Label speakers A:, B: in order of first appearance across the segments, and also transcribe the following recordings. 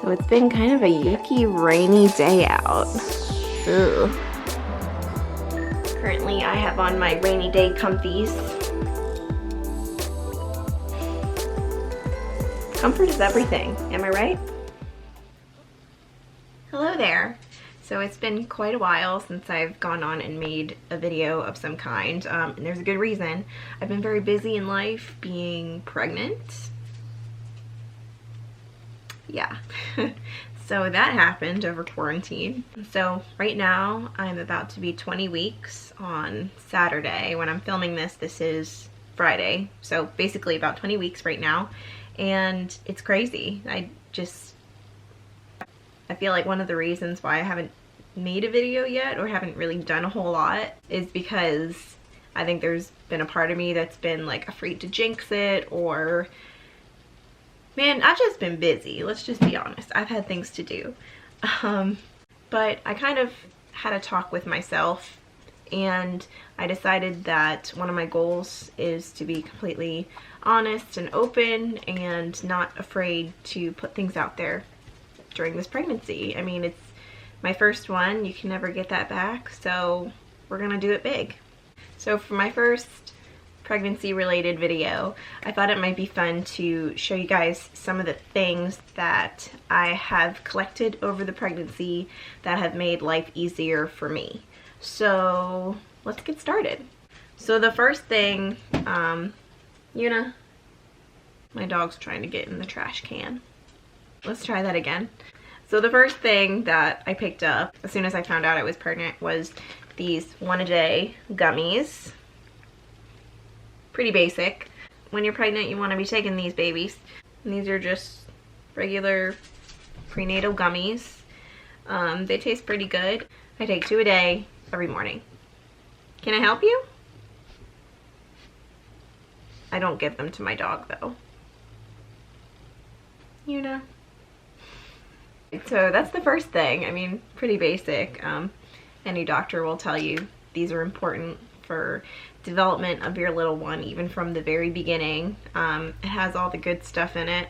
A: So it's been kind of a yucky, rainy day out. Ugh. Currently I have on my rainy day comfies. Comfort is everything, am I right? Hello there. So it's been quite a while since I've gone on and made a video of some kind, and there's a good reason. I've been very busy in life being pregnant. Yeah. So that happened over quarantine. So right now I'm about to be 20 weeks on Saturday. When I'm filming this, this is Friday. So basically about 20 weeks right now. And it's crazy. I feel like one of the reasons why I haven't made a video yet or haven't really done a whole lot is because I think there's been a part of me that's been like afraid to jinx it, or man, I've just been busy. Let's just be honest. I've had things to do. But I kind of had a talk with myself, and I decided that one of my goals is to be completely honest and open and not afraid to put things out there during this pregnancy. I mean, it's my first one. You can never get that back, so we're gonna do it big. So for my first pregnancy related video, I thought it might be fun to show you guys some of the things that I have collected over the pregnancy that have made life easier for me. So let's get started. So the first thing, Yuna, my dog's trying to get in the trash can. Let's try that again. So the first thing that I picked up as soon as I found out I was pregnant was these 1-a-day gummies. Pretty basic. When you're pregnant, you want to be taking these babies. And these are just regular prenatal gummies. They taste pretty good. I take 2 a day every morning. Can I help you? I don't give them to my dog though. You know. So that's the first thing. I mean, pretty basic. Any doctor will tell you these are important for development of your little one, even from the very beginning. It has all the good stuff in it.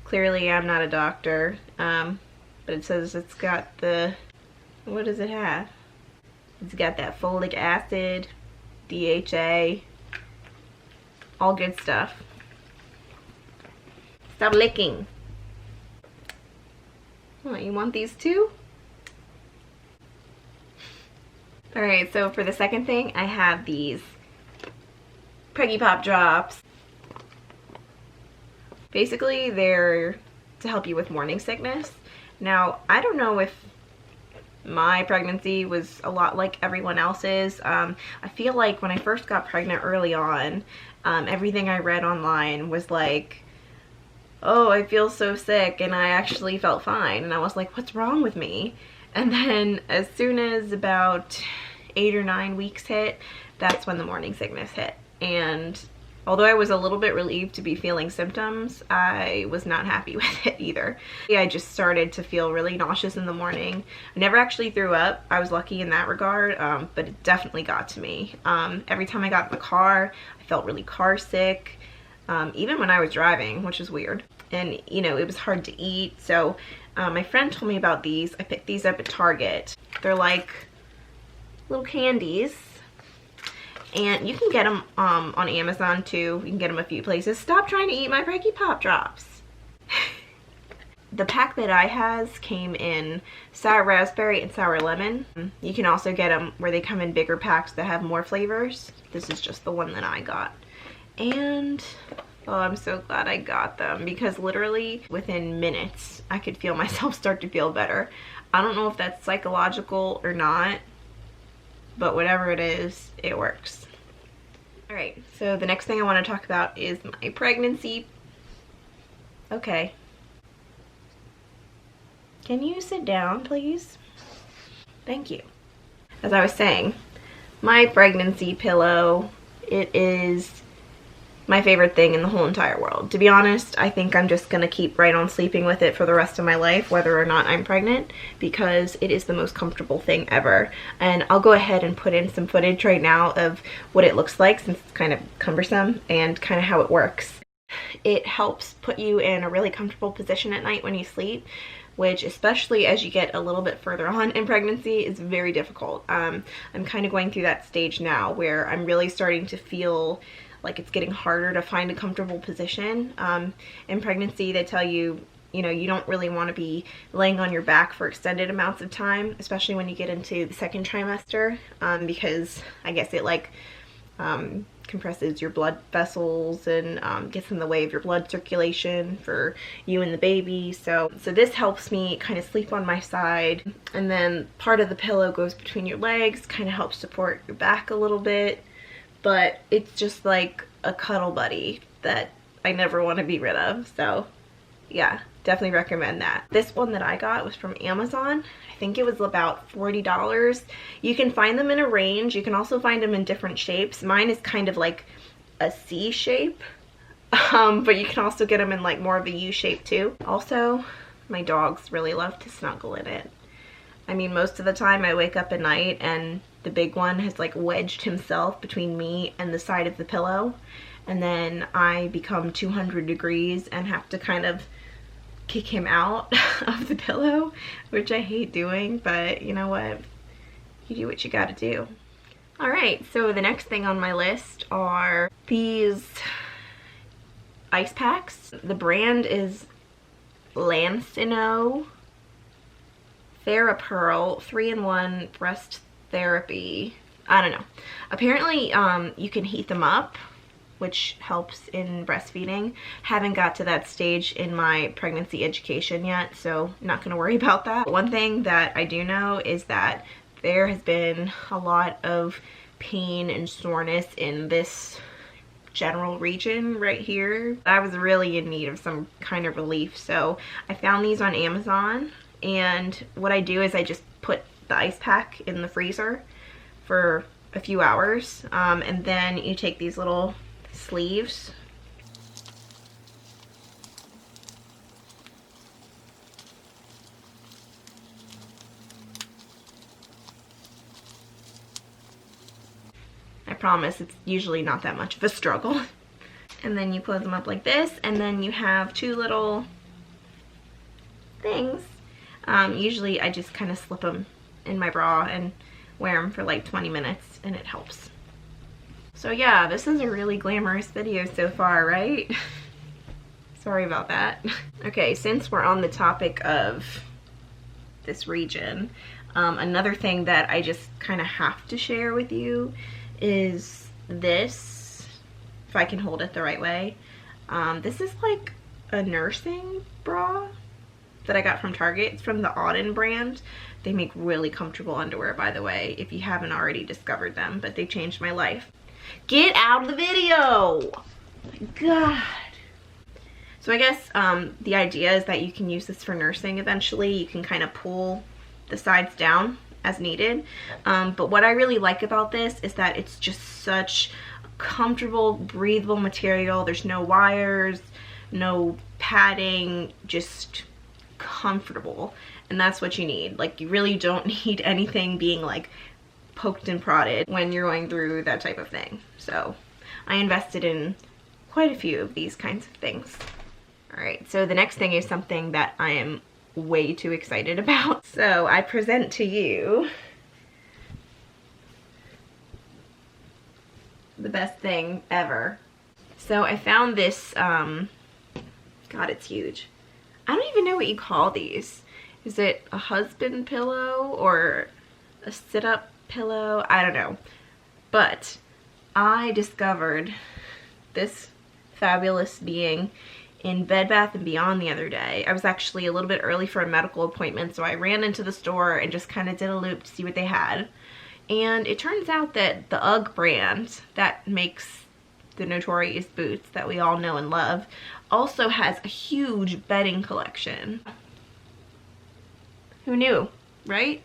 A: Clearly I'm not a doctor, but it says it's got the, what does it have? It's got that folic acid, DHA, all good stuff. Stop licking. Oh, you want these too? Alright, so for the second thing, I have these Preggy Pop drops. Basically, they're to help you with morning sickness. Now, I don't know if my pregnancy was a lot like everyone else's. I feel like when I first got pregnant early on, everything I read online was like, oh, I feel so sick, and I actually felt fine. And I was like, what's wrong with me? And then as soon as about 8 or 9 weeks hit, that's when the morning sickness hit. And although I was a little bit relieved to be feeling symptoms, I was not happy with it either. I just started to feel really nauseous in the morning. I never actually threw up. I was lucky in that regard, but it definitely got to me. Every time I got in the car, I felt really car sick, even when I was driving, which is weird. And, you know, it was hard to eat. So my friend told me about these. I picked these up at Target. They're like little candies. And you can get them on Amazon too. You can get them a few places. Stop trying to eat my Preggy Pop drops. The pack that I has came in sour raspberry and sour lemon. You can also get them where they come in bigger packs that have more flavors. This is just the one that I got. And oh, I'm so glad I got them, because literally within minutes I could feel myself start to feel better. I don't know if that's psychological or not, but whatever it is, it works. Alright, so the next thing I want to talk about is my pregnancy. Okay. Can you sit down, please? Thank you. As I was saying, my pregnancy pillow, it is my favorite thing in the whole entire world. To be honest, I think I'm just gonna keep right on sleeping with it for the rest of my life, whether or not I'm pregnant, because it is the most comfortable thing ever. And I'll go ahead and put in some footage right now of what it looks like, since it's kind of cumbersome, and kind of how it works. It helps put you in a really comfortable position at night when you sleep. which, especially as you get a little bit further on in pregnancy, is very difficult. I'm kind of going through that stage now where I'm really starting to feel like it's getting harder to find a comfortable position. In pregnancy, they tell you, you know, you don't really want to be laying on your back for extended amounts of time, especially when you get into the second trimester, because I guess it like compresses your blood vessels and gets in the way of your blood circulation for you and the baby. So this helps me kind of sleep on my side, and then part of the pillow goes between your legs, kind of helps support your back a little bit. But it's just like a cuddle buddy that I never want to be rid of. So yeah, definitely recommend that. This one that I got was from Amazon. I think it was about $40. You can find them in a range. You can also find them in different shapes. Mine is kind of like a C shape, but you can also get them in like more of a U shape too. Also, my dogs really love to snuggle in it. I mean, most of the time I wake up at night and the big one has like wedged himself between me and the side of the pillow, and then I become 200 degrees and have to kind of kick him out of the pillow, which I hate doing, but you know what? You do what you gotta do. Alright, so the next thing on my list are these ice packs. The brand is Lancino TheraPearl 3-in-1 breast therapy. I don't know. Apparently you can heat them up, which helps in breastfeeding. Haven't got to that stage in my pregnancy education yet, so not gonna worry about that. One thing that I do know is that there has been a lot of pain and soreness in this general region right here. I was really in need of some kind of relief, so I found these on Amazon. And what I do is I just put the ice pack in the freezer for a few hours, and then you take these little sleeves I promise it's usually not that much of a struggle. And then you close them up like this, and then you have two little things. Usually I just kind of slip them in my bra and wear them for like 20 minutes, and it helps. So yeah, this is a really glamorous video so far, right? Sorry about that. Okay, since we're on the topic of this region, another thing that I just kind of have to share with you is this, if I can hold it the right way. This is like a nursing bra that I got from Target. It's from the Auden brand. They make really comfortable underwear, by the way, if you haven't already discovered them, but they changed my life. Get out of the video! Oh my God. So I guess the idea is that you can use this for nursing eventually. You can kind of pull the sides down as needed. But what I really like about this is that it's just such comfortable, breathable material. There's no wires, no padding, just comfortable. And that's what you need. Like, you really don't need anything being like poked and prodded when you're going through that type of thing. So I invested in quite a few of these kinds of things. Alright, so the next thing is something that I am way too excited about. So I present to you the best thing ever. So I found this, God, it's huge. I don't even know what you call these. Is it a husband pillow or a sit-up pillow? I don't know. But I discovered this fabulous being in Bed Bath & Beyond the other day. I was actually a little bit early for a medical appointment, so I ran into the store and just kind of did a loop to see what they had. And it turns out that the UGG brand that makes the notorious boots that we all know and love also has a huge bedding collection. Who knew, right?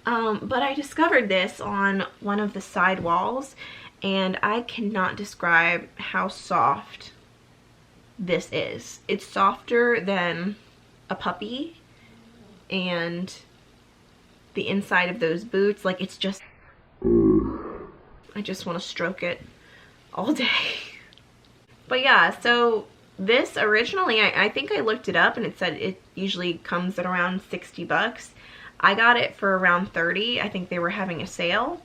A: But I discovered this on one of the side walls, and I cannot describe how soft this is. It's softer than a puppy, and the inside of those boots, like, it's just, I just want to stroke it all day. But yeah, so this originally, I think I looked it up and it said it usually comes at around 60 bucks. I got it for around 30. I think they were having a sale.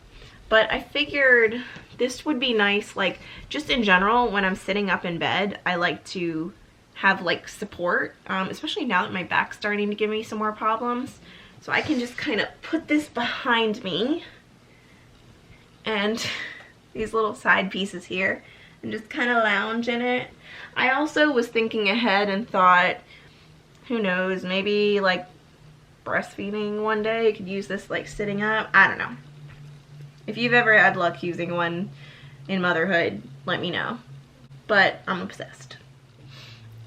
A: But I figured this would be nice, like, just in general, when I'm sitting up in bed, I like to have, like, support, especially now that my back's starting to give me some more problems. So I can just kind of put this behind me, and these little side pieces here, and just kind of lounge in it. I also was thinking ahead and thought, who knows, maybe, like, breastfeeding one day, you could use this, like, sitting up. I don't know. If you've ever had luck using one in motherhood, let me know. But I'm obsessed.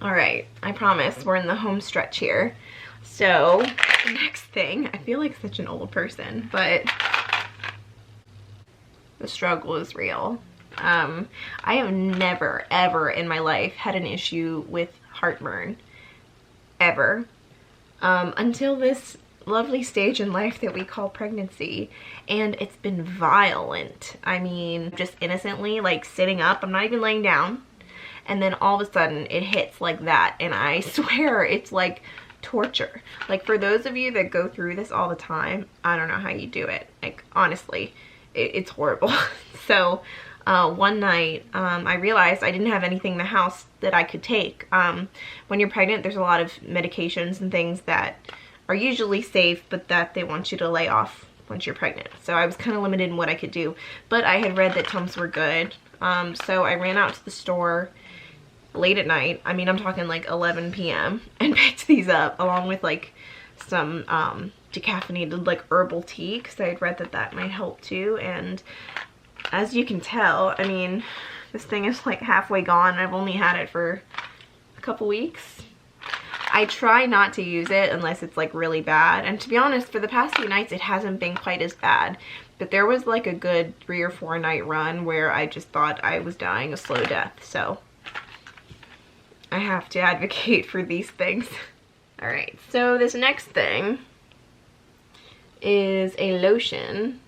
A: Alright, I promise we're in the home stretch here. So, the next thing, I feel like such an old person, but the struggle is real. I have never, ever in my life had an issue with heartburn. Ever. Until this lovely stage in life that we call pregnancy, and it's been violent. I mean, just innocently, like, sitting up, I'm not even laying down, and then all of a sudden it hits like that, and I swear it's like torture. Like, for those of you that go through this all the time, I don't know how you do it. Like, honestly, it's horrible. So one night I realized I didn't have anything in the house that I could take. When you're pregnant, there's a lot of medications and things that are usually safe, but that they want you to lay off once you're pregnant. So I was kind of limited in what I could do, but I had read that Tums were good. So I ran out to the store late at night. I mean, I'm talking like 11 p.m. and picked these up along with like some decaffeinated like herbal tea, because I had read that that might help too. And as you can tell, I mean, this thing is like halfway gone. I've only had it for a couple weeks. I try not to use it unless it's like really bad, and to be honest, for the past few nights it hasn't been quite as bad, but there was like a good 3 or 4 night run where I just thought I was dying a slow death. So I have to advocate for these things. Alright, so this next thing is a lotion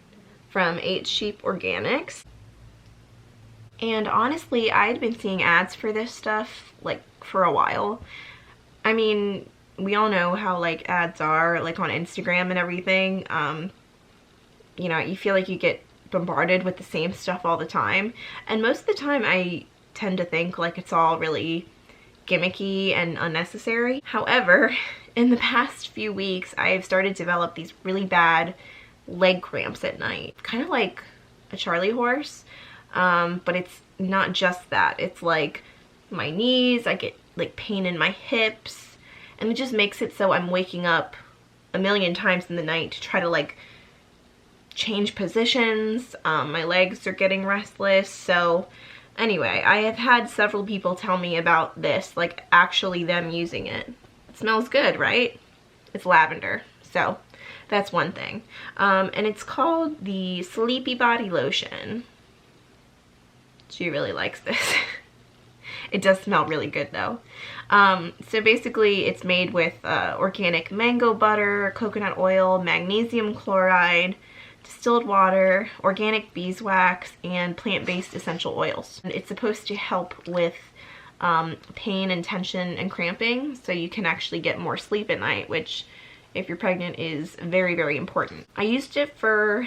A: from 8 Sheep Organics, and honestly I'd been seeing ads for this stuff like for a while. I mean, we all know how like ads are like on Instagram and everything. You know, you feel like you get bombarded with the same stuff all the time, and most of the time I tend to think like it's all really gimmicky and unnecessary. However, in the past few weeks I've started to develop these really bad leg cramps at night, kind of like a Charlie horse, but it's not just that. It's like my knees, I get like pain in my hips, and it just makes it so I'm waking up a million times in the night to try to like change positions. My legs are getting restless. So anyway, I have had several people tell me about this, like actually them using it. It smells good, right? It's lavender, so that's one thing. And it's called the Sleepy Body Lotion. She really likes this. It does smell really good though. So basically it's made with organic mango butter, coconut oil, magnesium chloride, distilled water, organic beeswax, and plant-based essential oils. And it's supposed to help with pain and tension and cramping, so you can actually get more sleep at night, which if you're pregnant is very, very important. I used it for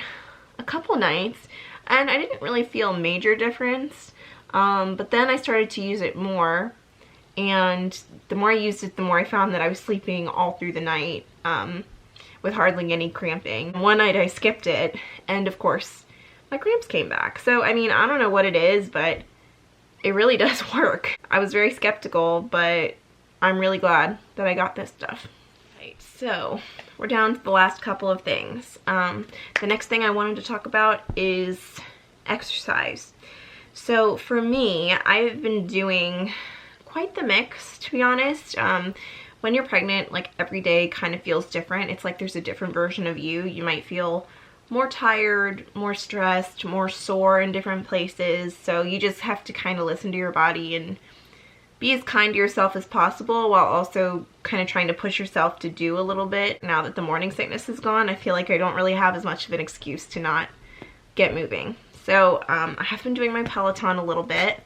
A: a couple nights and I didn't really feel a major difference. But then I started to use it more, and the more I used it, the more I found that I was sleeping all through the night with hardly any cramping. One night I skipped it, and of course my cramps came back. So I mean, I don't know what it is, but it really does work. I was very skeptical, but I'm really glad that I got this stuff. Right, so we're down to the last couple of things. The next thing I wanted to talk about is exercise. So for me, I've been doing quite the mix, to be honest. When you're pregnant, like every day kind of feels different. It's like there's a different version of you. You might feel more tired, more stressed, more sore in different places. So you just have to kind of listen to your body and be as kind to yourself as possible, while also kind of trying to push yourself to do a little bit. Now that the morning sickness is gone, I feel like I don't really have as much of an excuse to not get moving. So I have been doing my Peloton a little bit.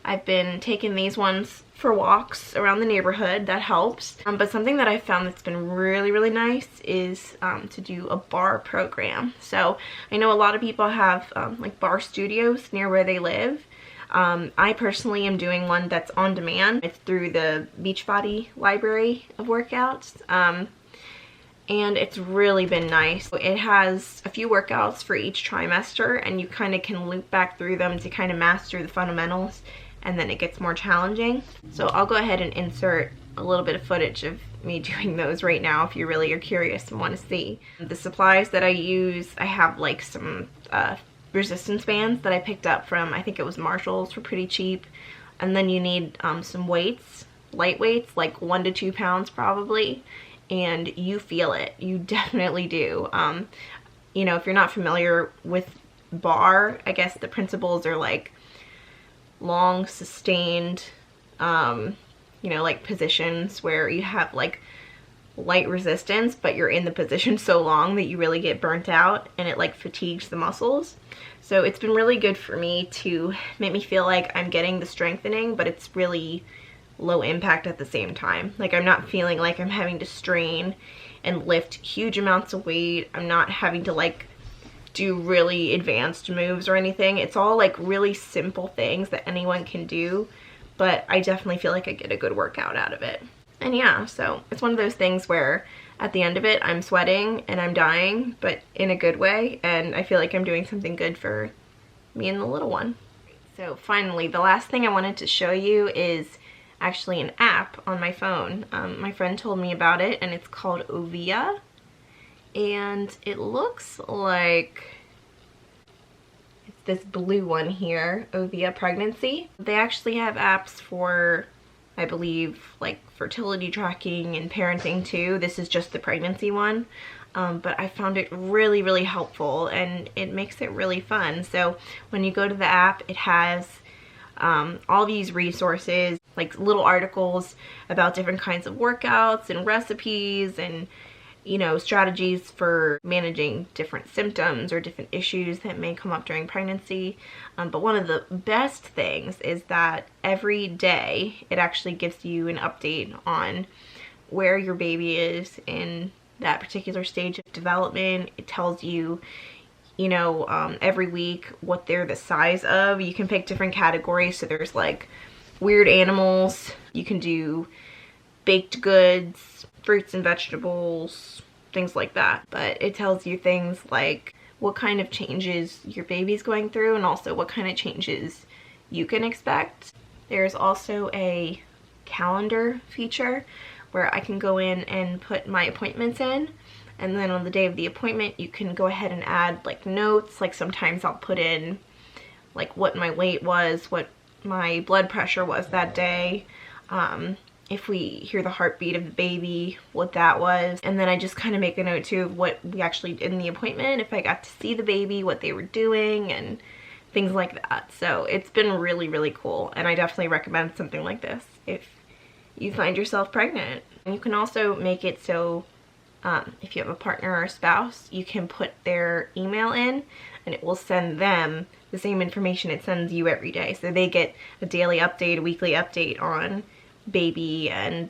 A: I've been taking these ones for walks around the neighborhood. That helps. But something that I found that's been really, really nice is to do a bar program. So I know a lot of people have like bar studios near where they live. I personally am doing one that's on demand. It's through the Beachbody library of workouts. And it's really been nice. It has a few workouts for each trimester, and you kind of can loop back through them to kind of master the fundamentals, and then it gets more challenging. So I'll go ahead and insert a little bit of footage of me doing those right now if you really are curious and want to see. The supplies that I use, I have like some resistance bands that I picked up from, I think it was Marshall's, for pretty cheap. And then you need some weights, light weights, like 1 to 2 pounds probably. And you feel it. You definitely do. You know, if you're not familiar with bar, I guess the principles are like long, sustained, you know, like positions where you have like light resistance, but you're in the position so long that you really get burnt out and it like fatigues the muscles. So it's been really good for me to make me feel like I'm getting the strengthening, but it's really low impact at the same time. Like I'm not feeling like I'm having to strain and lift huge amounts of weight. I'm not having to like do really advanced moves or anything. It's all like really simple things that anyone can do, but I definitely feel like I get a good workout out of it. And yeah, so it's one of those things where at the end of it I'm sweating and I'm dying, but in a good way, and I feel like I'm doing something good for me and the little one. So finally, the last thing I wanted to show you is actually an app on my phone. My friend told me about it, and it's called Ovia, and it looks like it's this blue one here, Ovia Pregnancy. They actually have apps for, I believe, like fertility tracking and parenting too. This is just the pregnancy one, but I found it really, really helpful, and it makes it really fun. So when you go to the app, it has all these resources, like little articles about different kinds of workouts and recipes and, you know, strategies for managing different symptoms or different issues that may come up during pregnancy. But one of the best things is that every day it actually gives you an update on where your baby is in that particular stage of development. It tells you, you know, every week what they're the size of. You can pick different categories. So there's like weird animals. You can do baked goods, fruits and vegetables, things like that. But it tells you things like what kind of changes your baby's going through and also what kind of changes you can expect. There's also a calendar feature where I can go in and put my appointments in. And then on the day of the appointment, you can go ahead and add like notes. Like sometimes I'll put in like what my weight was, what my blood pressure was that day, if we hear the heartbeat of the baby, what that was. And then I just kind of make a note too of what we actually did in the appointment, if I got to see the baby, what they were doing, and things like that. So it's been really, really cool, and I definitely recommend something like this if you find yourself pregnant. And you can also make it so if you have a partner or a spouse, you can put their email in and it will send them the same information it sends you every day. So they get a daily update, a weekly update on baby and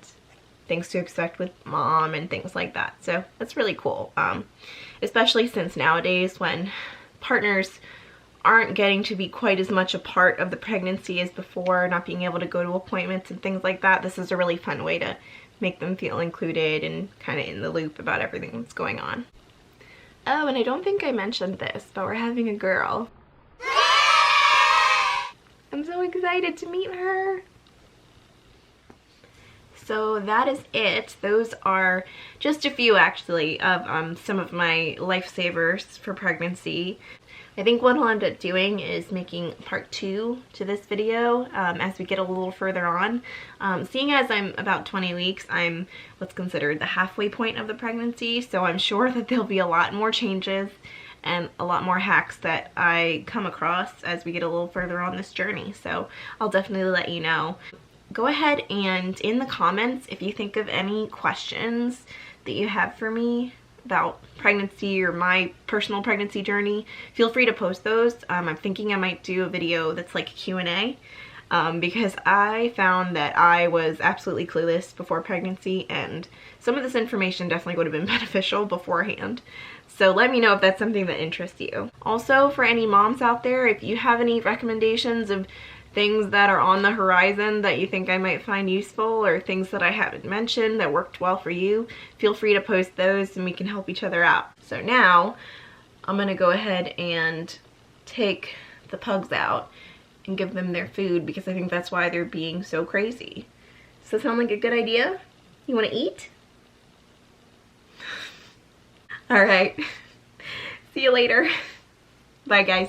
A: things to expect with mom and things like that. So that's really cool, especially since nowadays when partners aren't getting to be quite as much a part of the pregnancy as before, not being able to go to appointments and things like that. This is a really fun way to make them feel included and kind of in the loop about everything that's going on. Oh, and I don't think I mentioned this, but we're having a girl. I'm so excited to meet her. So that is it. Those are just a few actually of some of my lifesavers for pregnancy. I think what I'll end up doing is making part 2 to this video as we get a little further on. Seeing as I'm about 20 weeks, I'm what's considered the halfway point of the pregnancy, so I'm sure that there'll be a lot more changes and a lot more hacks that I come across as we get a little further on this journey. So I'll definitely let you know. Go ahead and in the comments, if you think of any questions that you have for me about pregnancy or my personal pregnancy journey, feel free to post those. I'm thinking I might do a video that's like a Q&A. Because I found that I was absolutely clueless before pregnancy, and some of this information definitely would have been beneficial beforehand. So let me know if that's something that interests you. Also, for any moms out there, if you have any recommendations of things that are on the horizon that you think I might find useful, or things that I haven't mentioned that worked well for you, feel free to post those and we can help each other out. So now I'm gonna go ahead and take the pugs out and give them their food, because I think that's why they're being so crazy. Does that sound like a good idea? You want to eat? All right. See you later. Bye, guys.